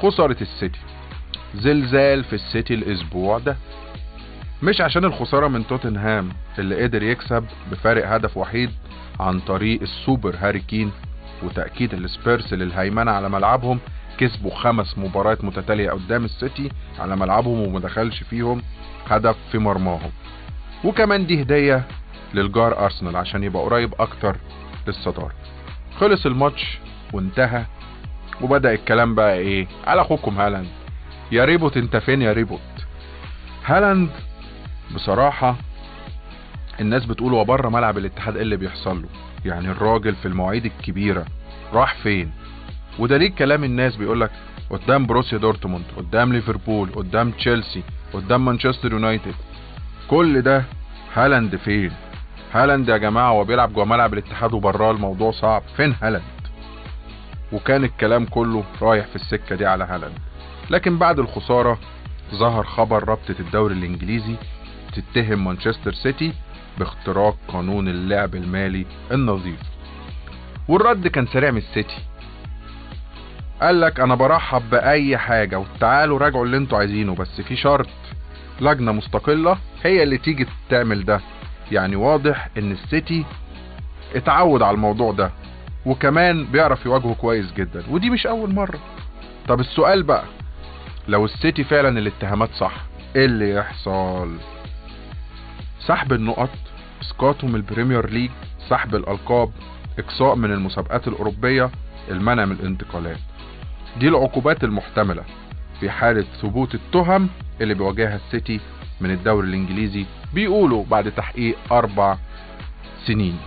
خسارة السيتي. زلزال في السيتي الاسبوع ده، مش عشان الخسارة من توتنهام اللي قدر يكسب بفارق هدف وحيد عن طريق السوبر هاري كين، وتأكيد السبيرس للهيمنة على ملعبهم، كسبوا 5 مباريات متتالية قدام السيتي على ملعبهم ومدخلش فيهم هدف في مرماهم. وكمان دي هدية للجار أرسنال عشان يبقى قريب أكتر للصدارة. خلص الماتش وانتهى، وبدأ الكلام بقى ايه على اخوكم هالاند. يا ريبوت انت فين يا ريبوت؟ هالاند بصراحة الناس بتقول وبره ملعب الاتحاد ايه اللي بيحصل له، يعني الراجل في المواعيد الكبيرة راح فين؟ ودليل كلام الناس بيقولك قدام بروسيا دورتموند، قدام ليفربول، قدام تشيلسي، قدام مانشستر يونايتد، كل ده هالاند فين؟ هالاند يا جماعة هو بيلعب جوه ملعب الاتحاد وبراه الموضوع صعب، فين هالاند؟ وكان الكلام كله رايح في السكة دي على هالاند. لكن بعد الخسارة ظهر خبر رابطة الدوري الانجليزي تتهم مانشستر سيتي باختراق قانون اللعب المالي النظيف، والرد كان سريع من السيتي. قالك انا برحب باي حاجة وتعالوا راجعوا اللي انتوا عايزينه، بس في شرط، لجنة مستقلة هي اللي تيجي تعمل ده. يعني واضح ان السيتي اتعود على الموضوع ده، وكمان بيعرف يواجهه كويس جدا، ودي مش اول مرة. طب السؤال بقى، لو السيتي فعلا الاتهامات صح ايه اللي يحصل؟ سحب النقط، اسقاطه من البريمير ليج، سحب الالقاب، اقصاء من المسابقات الاوروبية، المنع من الانتقالات. دي العقوبات المحتملة في حالة ثبوت التهم اللي بيواجهها السيتي من الدوري الانجليزي، بيقولوا بعد تحقيق 4 سنين.